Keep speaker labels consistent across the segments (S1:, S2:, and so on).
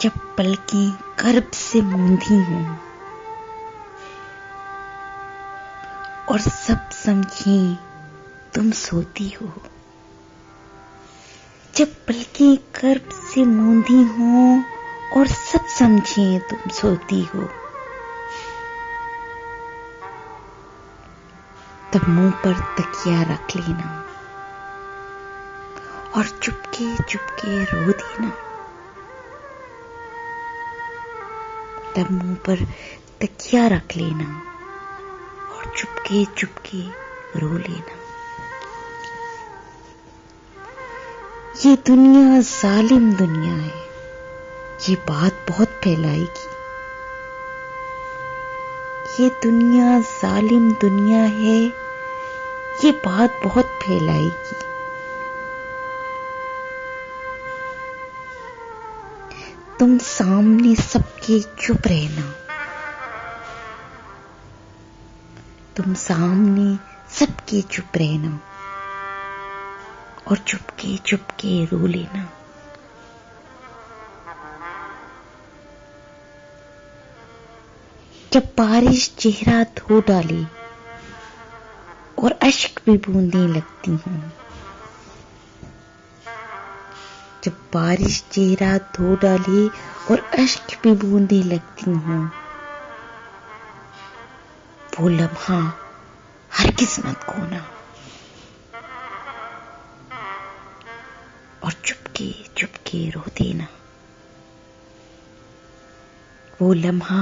S1: जब पलकें कर्ब से मूंधी हों और सब समझें तुम सोती हो। जब पलकें कर्ब से मूंधी हों और सब समझें तुम सोती हो, तब मुंह पर तकिया रख लेना और चुपके चुपके रो देना। तब मुंह पर तकिया रख लेना और चुपके चुपके रो लेना। ये दुनिया जालिम दुनिया है, ये बात बहुत फैलाएगी। ये दुनिया जालिम दुनिया है, ये बात बहुत फैलाएगी। तुम सामने सबके चुप रहना, तुम सामने सबके चुप रहना और चुपके चुपके रो लेना। जब बारिश चेहरा धो डाले और अश्क भी बूंदें लगती हों, जब बारिश चेहरा धो डाले और अश्क भी बूंदें लगती हों, वो लम्हा हरगिज़ मत खोना और चुपके चुपके रो देना। वो लम्हा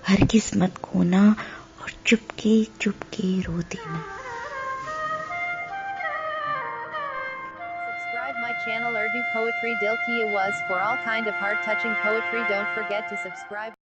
S1: हरगिज़ मत खोना और चुपके चुपके रो देना।
S2: Subscribe my channel Urdu Poetry Dil Ki Awaz for all kind of heart touching poetry. Don't forget to subscribe.